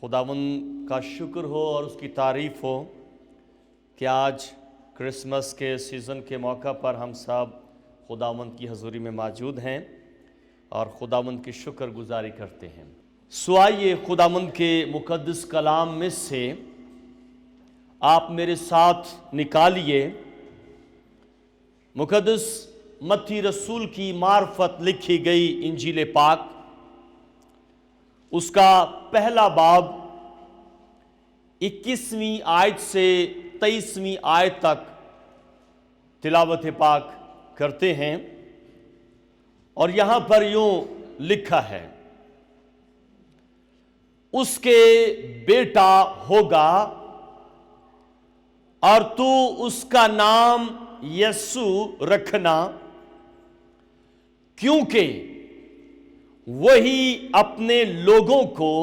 خداوند کا شکر ہو اور اس کی تعریف ہو کہ آج کرسمس کے سیزن کے موقع پر ہم سب خداوند کی حضوری میں موجود ہیں اور خداوند کی شکر گزاری کرتے ہیں۔ سو آئیے خداوند کے مقدس کلام میں سے آپ میرے ساتھ نکالیے مقدس متی رسول کی معرفت لکھی گئی انجیل پاک، اس کا پہلا باب 21ویں آیت سے 23ویں آیت تک تلاوت پاک کرتے ہیں، اور یہاں پر یوں لکھا ہے: اس کے بیٹا ہوگا اور تو اس کا نام یسوع رکھنا، کیونکہ وہی اپنے لوگوں کو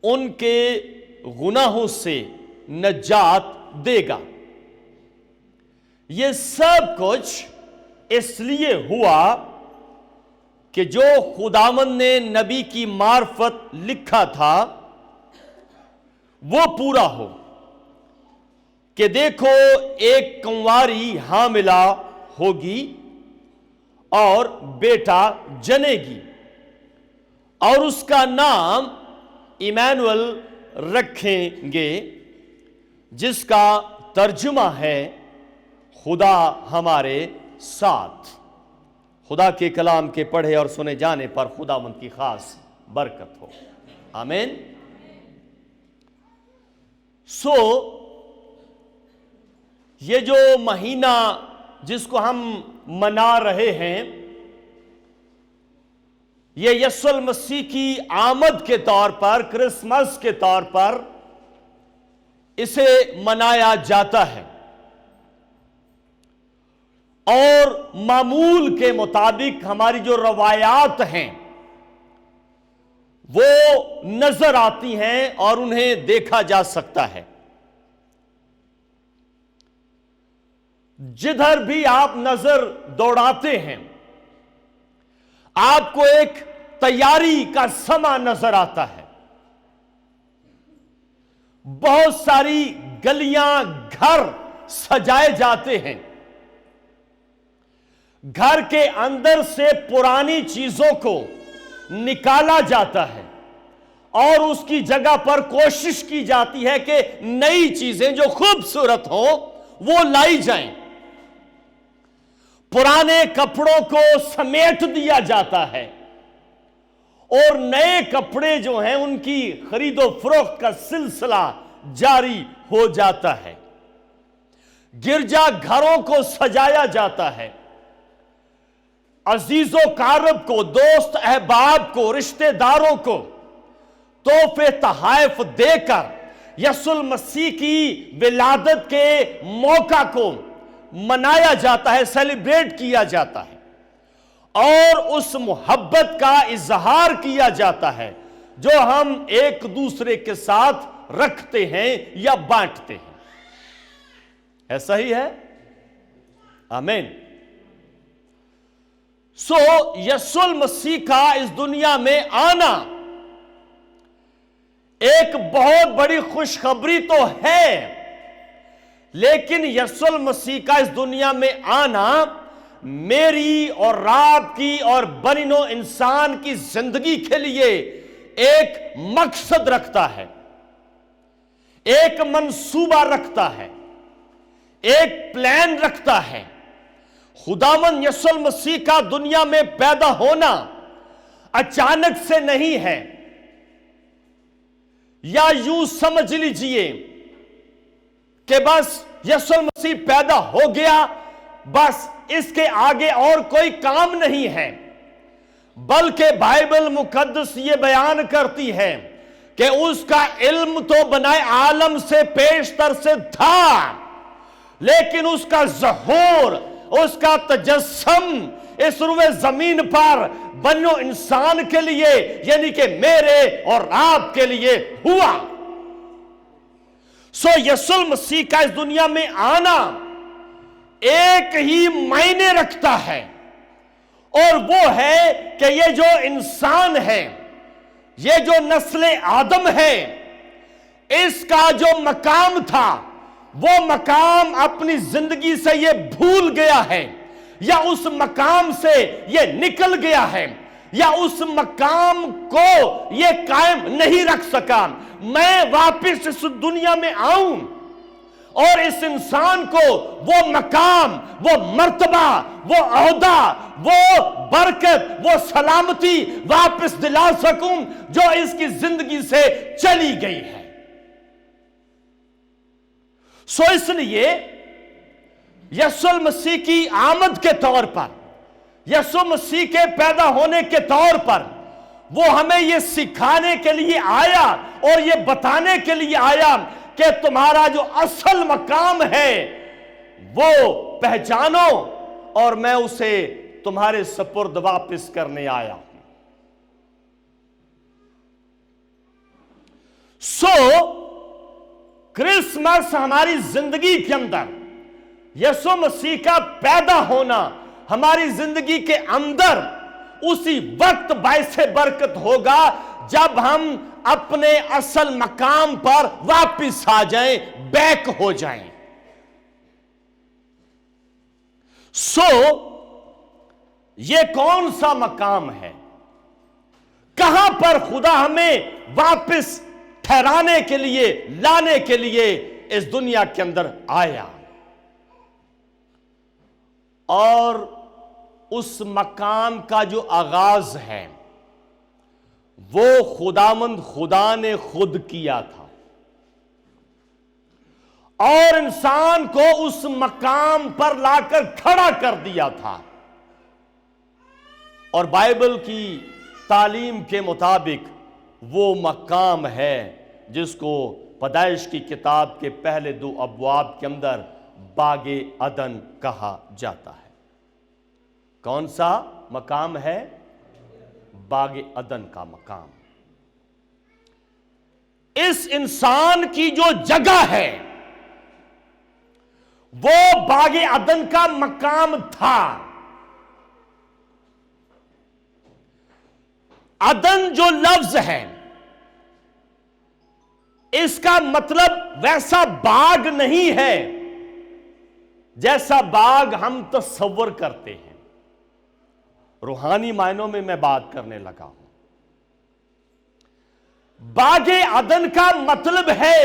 ان کے گناہوں سے نجات دے گا۔ یہ سب کچھ اس لیے ہوا کہ جو خداوند نے نبی کی معرفت لکھا تھا وہ پورا ہو کہ دیکھو ایک کنواری حاملہ ہوگی اور بیٹا جنے گی، اور اس کا نام ایمانویل رکھیں گے، جس کا ترجمہ ہے خدا ہمارے ساتھ۔ خدا کے کلام کے پڑھے اور سنے جانے پر خداوند کی خاص برکت ہو، آمین۔ یہ جو مہینہ جس کو ہم منا رہے ہیں، یہ یسوع المسیح کی آمد کے طور پر، کرسمس کے طور پر اسے منایا جاتا ہے، اور معمول کے مطابق ہماری جو روایات ہیں وہ نظر آتی ہیں اور انہیں دیکھا جا سکتا ہے۔ جدھر بھی آپ نظر دوڑاتے ہیں آپ کو ایک تیاری کا سما نظر آتا ہے۔ بہت ساری گلیاں، گھر سجائے جاتے ہیں، گھر کے اندر سے پرانی چیزوں کو نکالا جاتا ہے اور اس کی جگہ پر کوشش کی جاتی ہے کہ نئی چیزیں جو خوبصورت ہوں وہ لائی جائیں۔ پرانے کپڑوں کو سمیٹ دیا جاتا ہے اور نئے کپڑے جو ہیں ان کی خرید و فروخت کا سلسلہ جاری ہو جاتا ہے۔ گرجا گھروں کو سجایا جاتا ہے، عزیز و قارب کو، دوست احباب کو، رشتہ داروں کو تحفے تحائف دے کر یسوع المسیح کی ولادت کے موقع کو منایا جاتا ہے، سیلیبریٹ کیا جاتا ہے، اور اس محبت کا اظہار کیا جاتا ہے جو ہم ایک دوسرے کے ساتھ رکھتے ہیں یا بانٹتے ہیں۔ ایسا ہی ہے، آمین۔ یسوع المسیح کا اس دنیا میں آنا ایک بہت بڑی خوشخبری تو ہے، لیکن یسوع المسیح کا اس دنیا میں آنا میری اور آپ کی اور بنی نوع انسان کی زندگی کے لیے ایک مقصد رکھتا ہے، ایک منصوبہ رکھتا ہے، ایک پلان رکھتا ہے۔ خداوند یسوع المسیح کا دنیا میں پیدا ہونا اچانک سے نہیں ہے، یا یوں سمجھ لیجئے کہ بس یسوع المسیح پیدا ہو گیا، بس اس کے آگے اور کوئی کام نہیں ہے، بلکہ بائبل مقدس یہ بیان کرتی ہے کہ اس کا علم تو بنائے عالم سے پیشتر سے تھا، لیکن اس کا ظہور، اس کا تجسم اس روئے زمین پر بنو انسان کے لیے، یعنی کہ میرے اور آپ کے لیے ہوا۔ یسوع المسیح کا اس دنیا میں آنا ایک ہی معنی رکھتا ہے، اور وہ ہے کہ یہ جو انسان ہے یہ جو نسل آدم ہے، اس کا جو مقام تھا، وہ مقام اپنی زندگی سے یہ بھول گیا ہے، یا اس مقام سے یہ نکل گیا ہے، یا اس مقام کو یہ قائم نہیں رکھ سکا۔ میں واپس اس دنیا میں آؤں اور اس انسان کو وہ مقام، وہ مرتبہ، وہ عہدہ، وہ برکت، وہ سلامتی واپس دلا سکوں جو اس کی زندگی سے چلی گئی ہے۔ سو اس لیے یسوع المسیح کی آمد کے طور پر، یسوع مسیح کے پیدا ہونے کے طور پر، وہ ہمیں یہ سکھانے کے لیے آیا اور یہ بتانے کے لیے آیا کہ تمہارا جو اصل مقام ہے وہ پہچانو، اور میں اسے تمہارے سپرد واپس کرنے آیا ہوں۔ سو کرسمس ہماری زندگی کے اندر، یسوع مسیح کا پیدا ہونا ہماری زندگی کے اندر اسی وقت باعث برکت ہوگا جب ہم اپنے اصل مقام پر واپس آ جائیں، بیک ہو جائیں۔ سو یہ کون سا مقام ہے؟ کہاں پر خدا ہمیں واپس ٹھہرانے کے لیے، لانے کے لیے اس دنیا کے اندر آیا؟ اور اس مقام کا جو آغاز ہے وہ خداوند خدا نے خود کیا تھا، اور انسان کو اس مقام پر لا کر کھڑا کر دیا تھا۔ اور بائبل کی تعلیم کے مطابق وہ مقام ہے جس کو پیدائش کی کتاب کے پہلے 2 ابواب کے اندر باغ عدن کہا جاتا ہے۔ کون سا مقام ہے؟ باغ عدن کا مقام۔ اس انسان کی جو جگہ ہے وہ باغ عدن کا مقام تھا۔ عدن جو لفظ ہے، اس کا مطلب ویسا باغ نہیں ہے جیسا باغ ہم تصور کرتے ہیں۔ روحانی معنوں میں بات کرنے لگا ہوں۔ باغ عدن کا مطلب ہے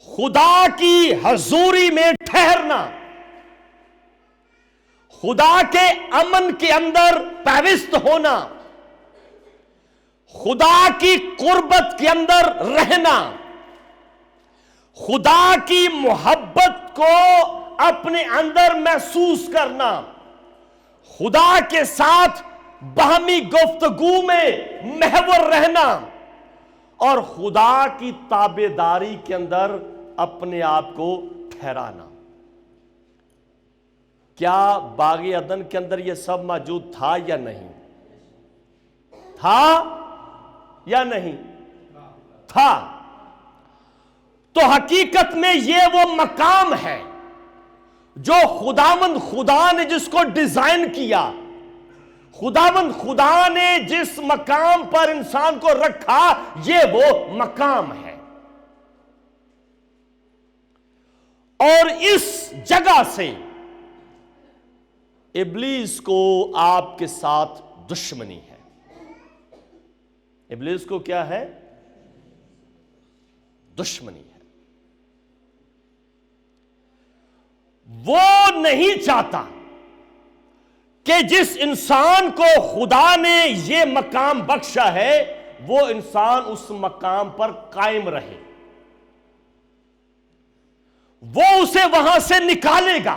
خدا کی حضوری میں ٹھہرنا، خدا کے امن کے اندر پیوست ہونا، خدا کی قربت کے اندر رہنا، خدا کی محبت کو اپنے اندر محسوس کرنا، خدا کے ساتھ باہمی گفتگو میں محور رہنا، اور خدا کی تابعداری کے اندر اپنے آپ کو ٹھہرانا۔ کیا باغ عدن کے اندر یہ سب موجود تھا یا نہیں؟ تھا یا نہیں تھا؟ تو حقیقت میں یہ وہ مقام ہے جو خداوند خدا نے جس کو ڈیزائن کیا، خداوند خدا نے جس مقام پر انسان کو رکھا، یہ وہ مقام ہے۔ اور اس جگہ سے ابلیس کو آپ کے ساتھ دشمنی ہے۔ ابلیس کو کیا ہے؟ دشمنی ہے۔ وہ نہیں چاہتا کہ جس انسان کو خدا نے یہ مقام بخشا ہے وہ انسان اس مقام پر قائم رہے۔ وہ اسے وہاں سے نکالے گا،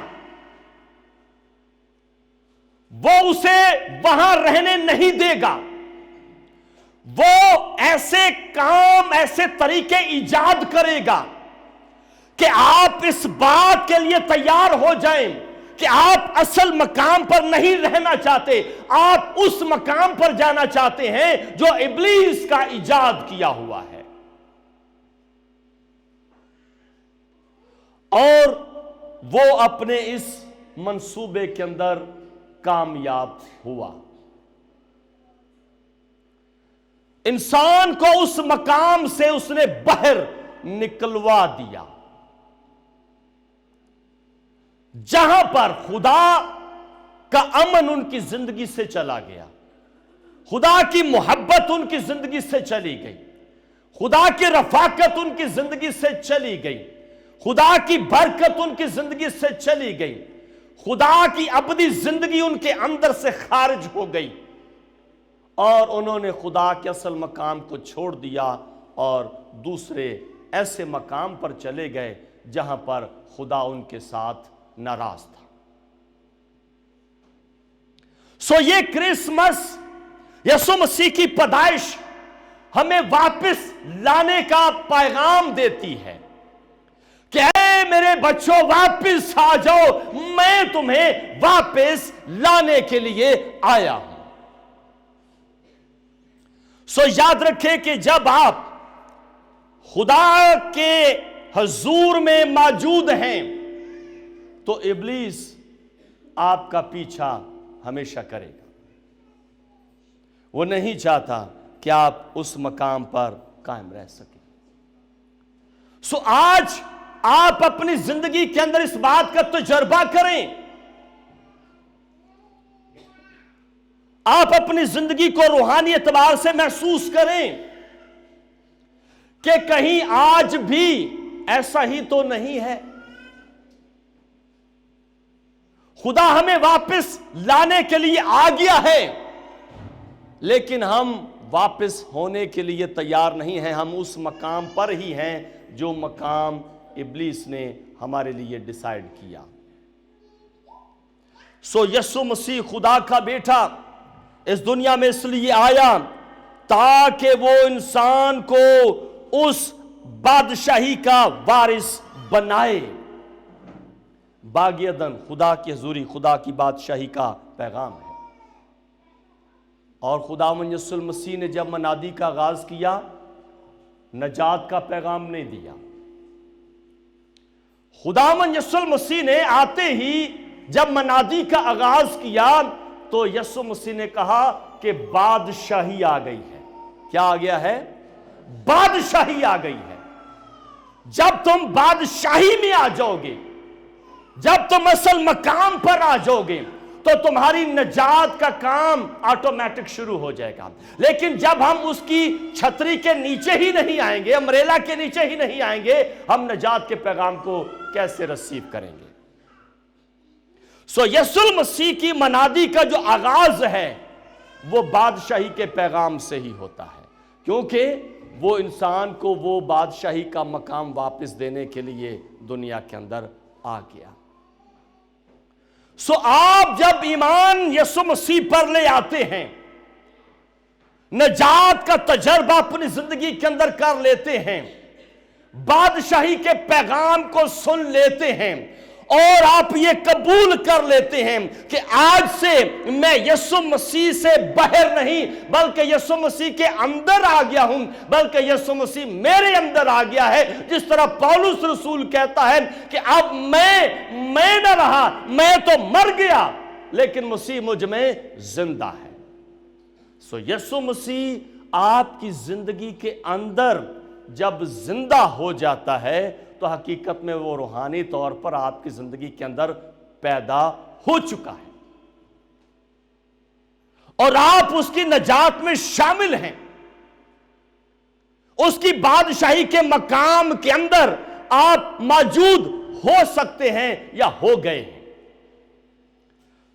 وہ اسے وہاں رہنے نہیں دے گا، وہ ایسے کام، ایسے طریقے ایجاد کرے گا کہ آپ اس بات کے لیے تیار ہو جائیں کہ آپ اصل مقام پر نہیں رہنا چاہتے، آپ اس مقام پر جانا چاہتے ہیں جو ابلیس کا ایجاد کیا ہوا ہے۔ اور وہ اپنے اس منصوبے کے اندر کامیاب ہوا۔ इंसान को उस मकाम से उसने बाहर निकलवा दिया जहां पर खुदा का अमन उनकी जिंदगी से चला गया, खुदा की मोहब्बत उनकी जिंदगी से चली गई, खुदा की रफाकत उनकी जिंदगी से चली गई, खुदा की बरकत उनकी जिंदगी से चली गई, खुदा की अबदी जिंदगी उनके अंदर से खारिज हो गई और उन्होंने खुदा के असल मकाम को छोड़ दिया और दूसरे ऐसे मकाम पर चले गए जहां पर खुदा उनके साथ नाराज था। सो ये क्रिसमस यीशु मसीह की पैदाइश हमें वापस लाने का पैगाम देती है कि ऐ मेरे बच्चों वापस आ जाओ, मैं तुम्हें वापस लाने के लिए आया हूं। सो याद रखें कि जब आप खुदा के हजूर में मौजूद हैं तो इब्लीस आपका पीछा हमेशा करेगा। वो नहीं चाहता कि आप उस मकाम पर कायम रह सकें। सो आज आप अपनी जिंदगी के अंदर इस बात का तजुर्बा करें, आप अपनी जिंदगी को रूहानी एतबार से महसूस करें कि कहीं आज भी ऐसा ही तो नहीं है। खुदा हमें वापस लाने के लिए आ गया है, लेकिन हम वापस होने के लिए तैयार नहीं हैं। हम उस मकाम पर ही हैं जो मकाम इब्लीस ने हमारे लिए डिसाइड किया। सो यीशु मसीह खुदा का बेटा इस दुनिया में इसलिए आया ताकि वो इंसान को उस बादशाही का वारिस बनाए। बागियदन खुदा की हजूरी खुदा की बादशाही का पैगाम है। और खुदावंद यीशु मसीह ने जब मनादी का आगाज किया, नजात का पैगाम नहीं दिया। खुदावंद यीशु मसीह ने आते ही जब मनादी का आगाज किया तो यीशु मसीह ने कहा कि बादशाही आ गई है। क्या आ गया है? बादशाही आ गई है। जब तुम बादशाही में आ जाओगे, जब तुम असल मकाम पर आ जाओगे तो तुम्हारी नजात का काम ऑटोमेटिक शुरू हो जाएगा। लेकिन जब हम उसकी छतरी के नीचे ही नहीं आएंगे, अम्ब्रेला के नीचे ही नहीं आएंगे, हम नजात के पैगाम को कैसे रिसीव करेंगे? सो यीशु मसीह की मनादी का जो आगाज है वो बादशाही के पैगाम से ही होता है, क्योंकि वो इंसान को वो बादशाही का मकाम वापस देने के लिए दुनिया के अंदर आ गया। सो आप जब ईमान यीशु मसीह पर ले आते हैं, नजात का तजर्बा अपनी जिंदगी के अंदर कर लेते हैं, बादशाही के पैगाम को सुन लेते हैं और आप ये कबूल कर लेते हैं कि आज से मैं यीशु मसीह से बाहर नहीं बल्कि यीशु मसीह के अंदर आ गया हूं, बल्कि यीशु मसीह मेरे अंदर आ गया है। जिस तरह पौलुस रसूल कहता है कि अब मैं न रहा, मैं तो मर गया, लेकिन मसीह मुझ में जिंदा है। सो यीशु मसीह आपकी जिंदगी के अंदर जब जिंदा हो जाता है तो हकीकत में वो रूहानी तौर पर आपकी जिंदगी के अंदर पैदा हो चुका है और आप उसकी नजात में शामिल हैं। उसकी बादशाही के मकाम के अंदर आप मौजूद हो सकते हैं या हो गए हैं।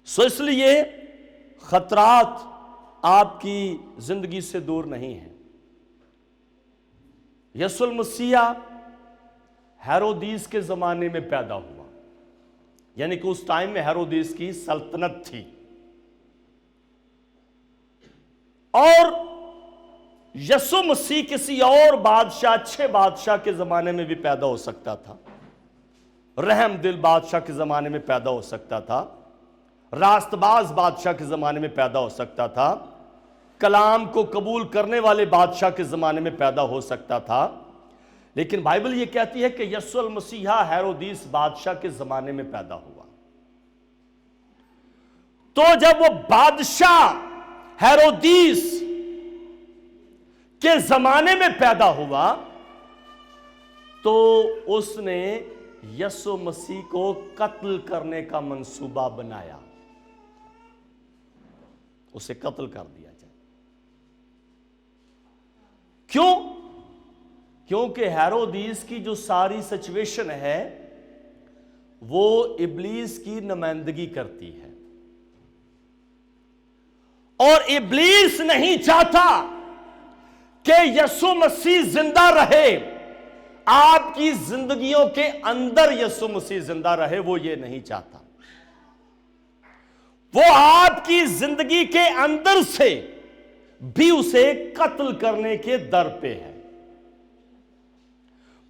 सो इसलिए खतरात आपकी जिंदगी से दूर नहीं है। यीशु मसीह हेरोदीस के जमाने में पैदा हुआ, यानी कि उस टाइम में हेरोदीस की सल्तनत थी और यीशु मसीह किसी और बादशाह, अच्छे बादशाह के जमाने में भी पैदा हो सकता था, रहम दिल बादशाह के जमाने में पैदा हो सकता था, रास्तबाज बादशाह के जमाने में पैदा हो सकता था, कलाम को कबूल करने वाले बादशाह के जमाने में पैदा हो सकता था। लेकिन बाइबल यह कहती है कि यीशु मसीहा हेरोदीस बादशाह के जमाने में पैदा हुआ। तो जब वो बादशाह हेरोदीस के जमाने में पैदा हुआ तो उसने यीशु मसीह को कत्ल करने का मंसूबा बनाया, उसे कत्ल कर दिया जाए। क्यों? क्योंकि हेरोदीस की जो सारी सिचुएशन है वो इब्लीस की नुमाइंदगी करती है, और इब्लीस नहीं चाहता कि यीशु मसीह जिंदा रहे, आपकी जिंदगियों के अंदर यीशु मसीह जिंदा रहे, वो ये नहीं चाहता। वो आपकी जिंदगी के अंदर से भी उसे कत्ल करने के दर पे है।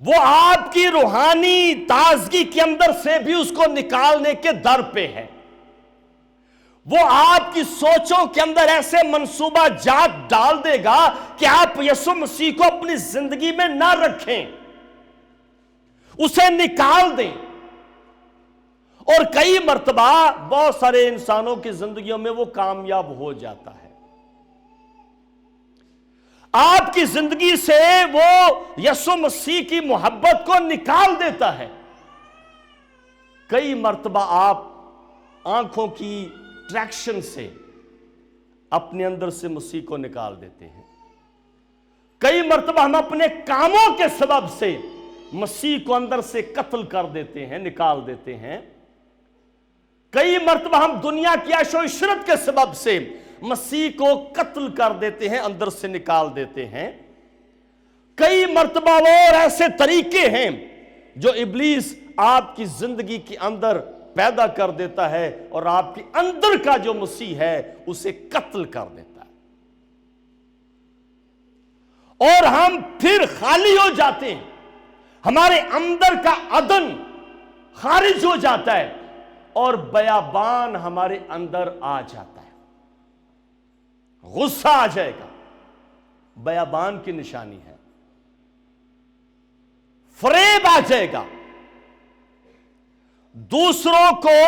वो आपकी रूहानी ताजगी के अंदर से भी उसको निकालने के दर पे है। वो आपकी सोचों के अंदर ऐसे मंसूबा जात डाल देगा कि आप यीशु मसीह को अपनी जिंदगी में ना रखें, उसे निकाल दें। और कई मर्तबा बहुत सारे इंसानों की जिंदगियों में वो कामयाब हो जाता है। आपकी जिंदगी से वो यीशु मसीह की मोहब्बत को निकाल देता है। कई मर्तबा आप आंखों की ट्रैक्शन से अपने अंदर से मसीह को निकाल देते हैं। कई मर्तबा हम अपने कामों के सबब से मसीह को अंदर से कत्ल कर देते हैं, निकाल देते हैं। कई मर्तबा हम दुनिया की आशो इशरत के सबब से मसीह को कत्ल कर देते हैं, अंदर से निकाल देते हैं। कई मर्तबा और ऐसे तरीके हैं जो इब्लीस आपकी जिंदगी के अंदर पैदा कर देता है और आपके अंदर का जो मसीह है उसे कत्ल कर देता है, और हम फिर खाली हो जाते हैं। हमारे अंदर का अदन खारिज हो जाता है और बयाबान हमारे अंदर आ जाता है। गुस्सा आ जाएगा, बयाबान की निशानी है। फरेब आ जाएगा, दूसरों को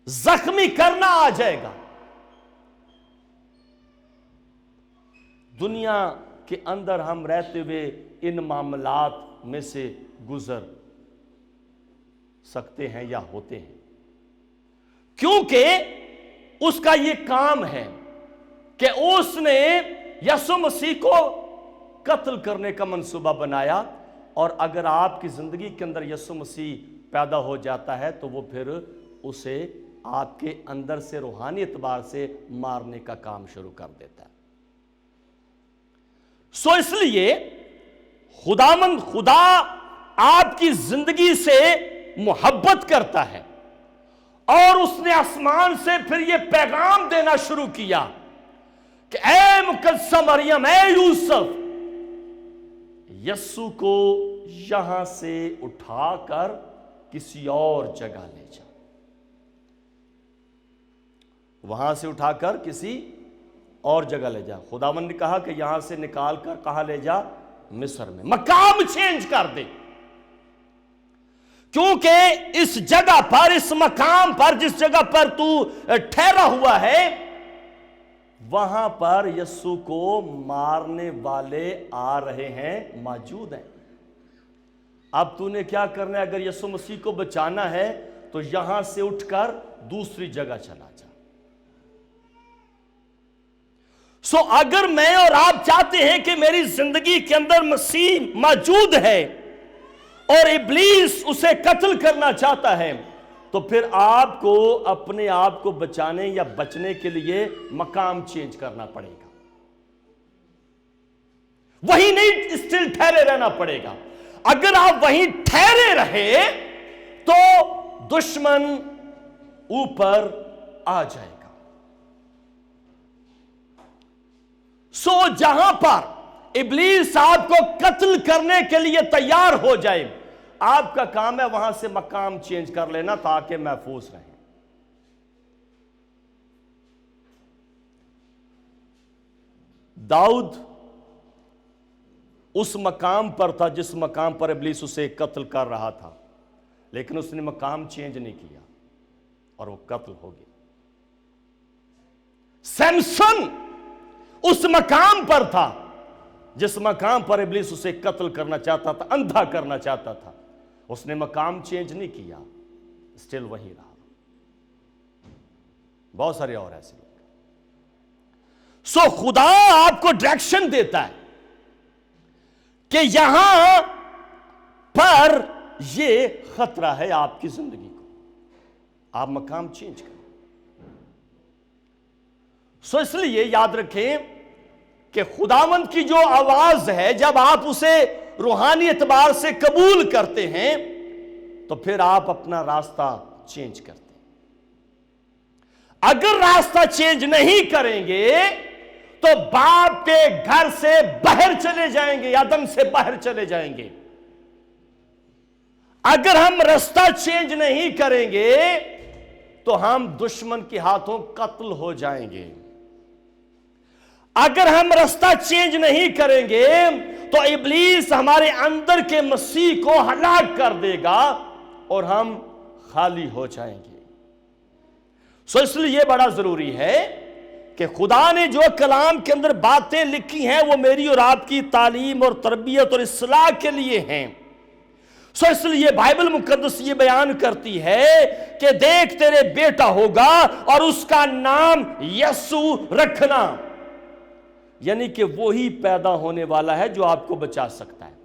जख्मी करना आ जाएगा। दुनिया के अंदर हम रहते हुए इन मामलात में से गुजर सकते हैं या होते हैं, क्योंकि उसका यह काम है कि उसने यीशु मसीह को कत्ल करने का मंसूबा बनाया। और अगर आपकी जिंदगी के अंदर यीशु मसीह पैदा हो जाता है तो वो फिर उसे आपके अंदर से रूहानी एतबार से मारने का काम शुरू कर देता है। सो इसलिए खुदा आपकी जिंदगी से मोहब्बत करता है, और उसने आसमान से फिर यह पैगाम देना शुरू किया कि ऐ मुकद्दसा मरियम, ऐ यूसुफ, यस्सु को यहां से उठाकर किसी और जगह ले जाओ। वहां से उठाकर किसी और जगह ले जा। खुदावन ने कहा कि यहां से निकाल कर कहां ले जा? मिस्र में। मकाम चेंज कर दे, क्योंकि इस जगह पर, इस मकाम पर, जिस जगह पर तू ठहरा हुआ है, वहां पर यस्सु को मारने वाले आ रहे हैं, मौजूद हैं। अब तूने क्या करना है? अगर यीशु मसीह को बचाना है तो यहां से उठकर दूसरी जगह चला जा। सो अगर मैं और आप चाहते हैं कि मेरी जिंदगी के अंदर मसीह मौजूद है और इब्लीस उसे कत्ल करना चाहता है, तो फिर आपको अपने आप को बचाने या बचने के लिए मकाम चेंज करना पड़ेगा। वहीं नहीं स्टिल ठहरे रहना पड़ेगा। अगर आप वहीं ठहरे रहे तो दुश्मन ऊपर आ जाएगा। सो जहां पर इब्लीस आपको कत्ल करने के लिए तैयार हो जाए, आपका काम है वहां से मकाम चेंज कर लेना ताकि महफूज रहे। दाऊद उस मकाम पर था जिस मकाम पर इब्लीस उसे कत्ल कर रहा था, लेकिन उसने मकाम चेंज नहीं किया और वो कत्ल हो गया। सैमसन उस मकाम पर था जिस मकाम पर इब्लीस उसे कत्ल करना चाहता था, अंधा करना चाहता था। उसने मकाम चेंज नहीं किया, स्टिल वहीं रहा। बहुत सारे और ऐसे लोग। सो खुदा आपको डायरेक्शन देता है कि यहां पर यह खतरा है आपकी जिंदगी को, आप मकाम चेंज करें। सो इसलिए याद रखें कि खुदावंद की जो आवाज है, जब आप उसे रूहानी एतबार से कबूल करते हैं तो फिर आप अपना रास्ता चेंज करते हैं। अगर रास्ता चेंज नहीं करेंगे तो बाप के घर से बाहर चले जाएंगे, अदन से बाहर चले जाएंगे। अगर हम रास्ता चेंज नहीं करेंगे तो हम दुश्मन के हाथों कत्ल हो जाएंगे। अगर हम रास्ता चेंज नहीं करेंगे तो इब्लीस हमारे अंदर के मसीह को हलाक कर देगा और हम खाली हो जाएंगे। सो इसलिए यह बड़ा जरूरी है कि खुदा ने जो कलाम के अंदर बातें लिखी हैं वो मेरी और आपकी तालीम और तरबियत और इस्लाह के लिए हैं। सो इसलिए बाइबल मुकद्दस ये बयान करती है कि देख तेरे बेटा होगा और उसका नाम यीशु रखना, यानी कि वो ही पैदा होने वाला है जो आपको बचा सकता है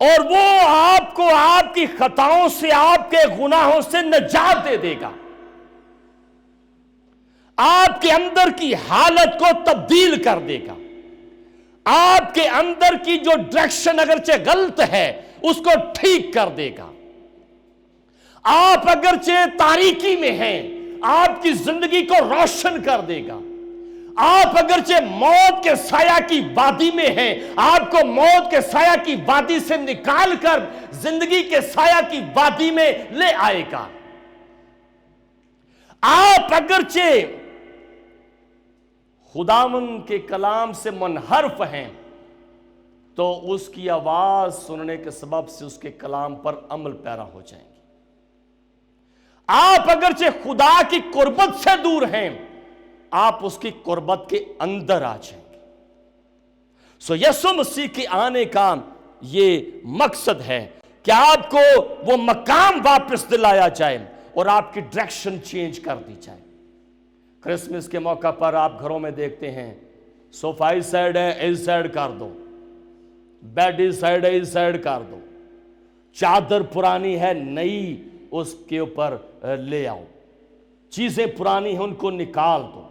और वो आपको आपकी खताओं से, आपके गुनाहों से निजात दे देगा, आपके अंदर की हालत को तब्दील कर देगा, आपके अंदर की जो डायरेक्शन अगरचे गलत है उसको ठीक कर देगा। आप अगरचे तारीकी में हैं, आपकी जिंदगी को रोशन कर देगा। आप अगरचे मौत के साया की वादी में हैं, आपको मौत के साया की वादी से निकालकर जिंदगी के साया की वादी में ले आएगा। आप अगरचे खुदावंद के कलाम से मुनहरफ हैं तो उसकी आवाज सुनने के सबब से उसके कलाम पर अमल पैरा हो जाएंगे। आप अगरचे खुदा की कुर्बत से दूर हैं, आप उसकी कुर्बत के अंदर आ जाएंगे। सो यीशु मसीह के आने का ये मकसद है कि आपको वो मकाम वापस दिलाया जाए और आपकी डायरेक्शन चेंज कर दी जाए। क्रिसमस के मौका पर आप घरों में देखते हैं, सोफा इस साइड है, इस साइड कर दो, बेड इस साइड है, इस साइड कर दो, चादर पुरानी है, नई उसके ऊपर ले आओ, चीजें पुरानी हैं उनको निकाल दो।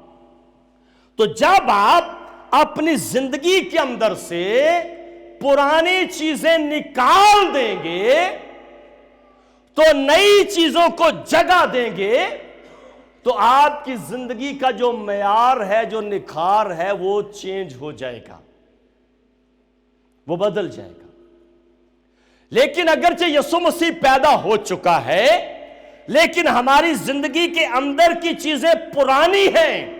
तो जब आप अपनी जिंदगी के अंदर से पुरानी चीजें निकाल देंगे तो नई चीजों को जगह देंगे तो आपकी जिंदगी का जो मेयार है, जो निखार है, वो चेंज हो जाएगा, वो बदल जाएगा। लेकिन अगरचे यीशु मसीह पैदा हो चुका है लेकिन हमारी जिंदगी के अंदर की चीजें पुरानी हैं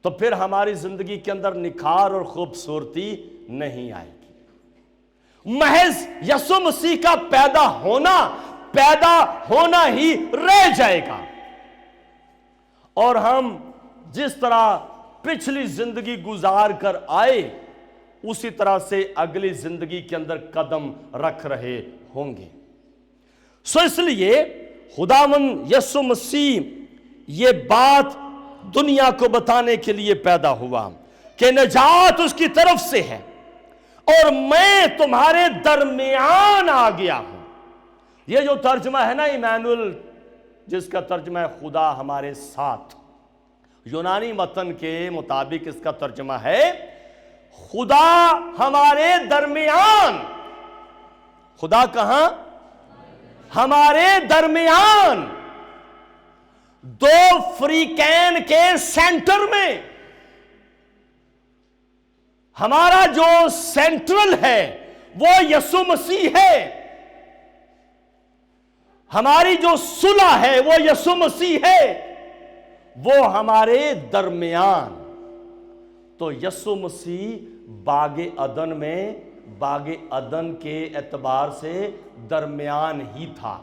तो फिर हमारी जिंदगी के अंदर निखार और खूबसूरती नहीं आएगी। महज यीशु मसीह का पैदा होना ही रह जाएगा और हम जिस तरह पिछली जिंदगी गुजार कर आए उसी तरह से अगली जिंदगी के अंदर कदम रख रहे होंगे। सो इसलिए खुदावंद यीशु मसीह ये बात दुनिया को बताने के लिए पैदा हुआ कि निजात उसकी तरफ से है और मैं तुम्हारे दरमियान आ गया हूं। ये जो तर्जमा है ना इमैनुअल, जिसका तर्जमा है खुदा हमारे साथ, यूनानी मतन के मुताबिक इसका तर्जमा है खुदा हमारे दरमियान। खुदा कहां? हमारे दरमियान, दो फ्रीकैन के सेंटर में। हमारा जो सेंट्रल है वो यीशु मसीह है, हमारी जो सुलह है वो यीशु मसीह है, वो हमारे दरमियान। तो यीशु मसीह बागे अदन में, बागे अदन के एतबार से दरमियान ही था।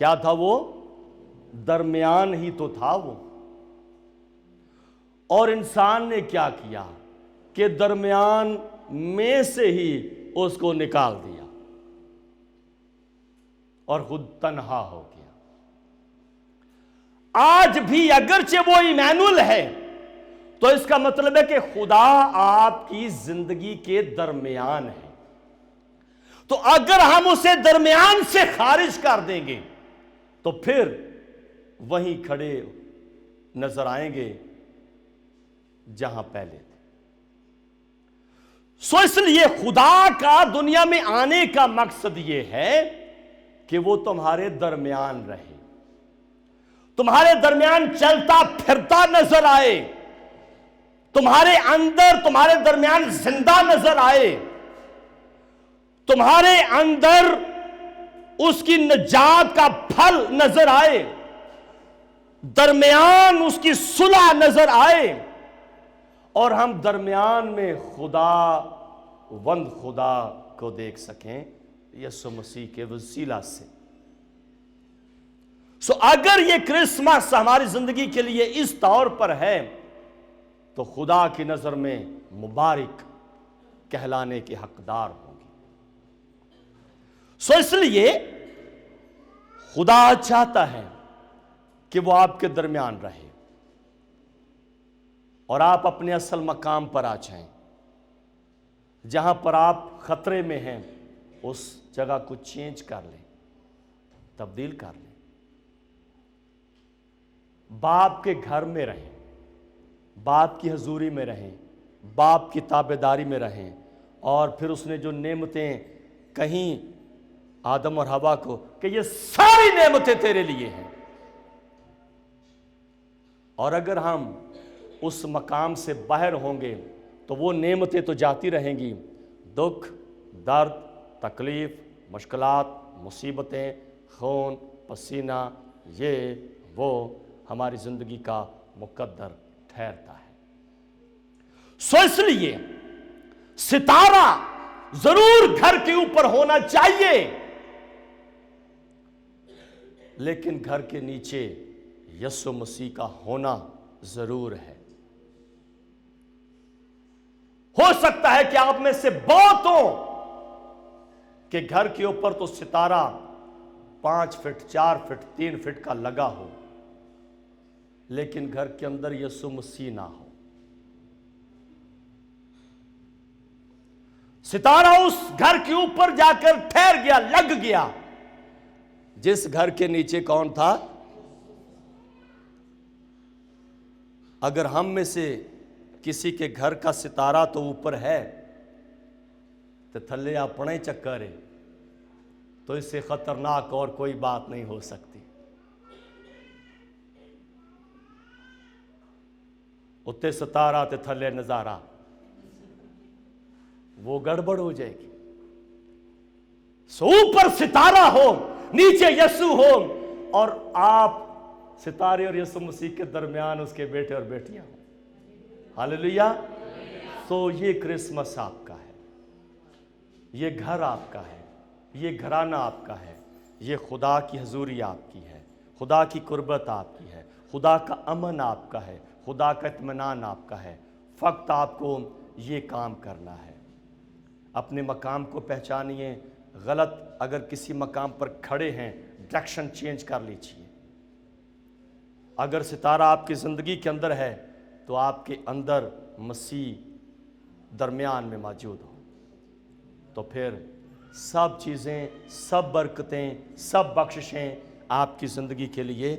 क्या था वो? दरमियान ही तो था वो। और इंसान ने क्या किया कि दरमियान में से ही उसको निकाल दिया और खुद तन्हा हो गया। आज भी अगरचे वो इमैनुअल है, तो इसका मतलब है कि खुदा आपकी जिंदगी के दरमियान है। तो अगर हम उसे दरमियान से खारिज कर देंगे तो फिर वहीं खड़े नजर आएंगे जहां पहले थे। सो इसलिए खुदा का दुनिया में आने का मकसद यह है कि वो तुम्हारे दरमियान रहे, तुम्हारे दरमियान चलता फिरता नजर आए, तुम्हारे अंदर तुम्हारे दरमियान जिंदा नजर आए, तुम्हारे अंदर उसकी निजात का फल नजर आए, दरमियान उसकी सुलह नजर आए, और हम दरमियान में खुदावंद खुदा को देख सकें यीशु मसीह के वसीला से। सो अगर ये क्रिसमस हमारी जिंदगी के लिए इस तौर पर है तो खुदा की नजर में मुबारक कहलाने के हकदार होंगे। सो इसलिए खुदा चाहता है कि वो आपके दरमियान रहे और आप अपने असल मकाम पर आ जाएं। जहां पर आप खतरे में हैं उस जगह को चेंज कर लें, तब्दील कर लें। बाप के घर में रहें, बाप की हजूरी में रहें, बाप की ताबेदारी में रहें, और फिर उसने जो नेमतें कहीं आदम और हवा को कि ये सारी नेमतें तेरे लिए हैं, और अगर हम उस मकाम से बाहर होंगे तो वो नेमतें तो जाती रहेंगी, दुख, दर्द, तकलीफ, मुश्किलात, मुसीबतें, खून, पसीना, ये वो हमारी जिंदगी का मुकद्दर ठहरता है। सो इसलिए सितारा जरूर घर के ऊपर होना चाहिए, लेकिन घर के नीचे यीशु मसीह का होना जरूर है। हो सकता है कि आप में से बहुतों के घर के ऊपर तो सितारा 5 फीट, 4 फीट, 3 फीट का लगा हो, लेकिन घर के अंदर यीशु मसीह ना हो। सितारा उस घर के ऊपर जाकर ठहर गया, लग गया, जिस घर के नीचे कौन था? अगर हम में से किसी के घर का सितारा तो ऊपर है तो थल्ले अपना ही चक्कर है, तो इससे खतरनाक और कोई बात नहीं हो सकती। उत्ते सितारा ते थल्ले नजारा, वो गड़बड़ हो जाएगी। सो ऊपर सितारा हो, नीचे यीशु हो, और आप सितारे और यीशु मसीह के दरमियान उसके बेटे और बेटियां हो। हालेलुया। तो ये क्रिसमस आपका है, ये घर आपका है, ये घराना आपका है, ये खुदा की हजूरी आपकी है, खुदा की कुर्बत आपकी है, खुदा का अमन आपका है, खुदा का इत्मीनान आपका है। फक्त आपको ये काम करना है, अपने मकाम को पहचानिए। गलत अगर किसी मकाम पर खड़े हैं, डायरेक्शन चेंज कर लीजिए। अगर सितारा आपकी ज़िंदगी के अंदर है तो आपके अंदर मसीह दरमियान में मौजूद हो, तो फिर सब चीज़ें, सब बरकतें, सब बख्शिशें आपकी ज़िंदगी के लिए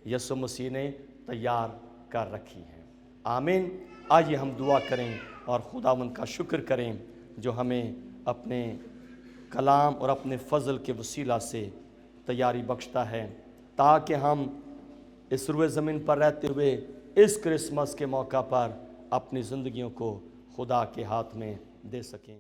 यीशु मसीह ने तैयार कर रखी हैं। आमीन। आइए हम दुआ करें और खुदावंद का शुक्र करें जो हमें अपने कलाम और अपने फ़ज़ल के वसीला से तैयारी बख्शता है, ताकि हम इस रुए ज़मीन पर रहते हुए इस क्रिसमस के मौका पर अपनी ज़िंदगियों को खुदा के हाथ में दे सकें।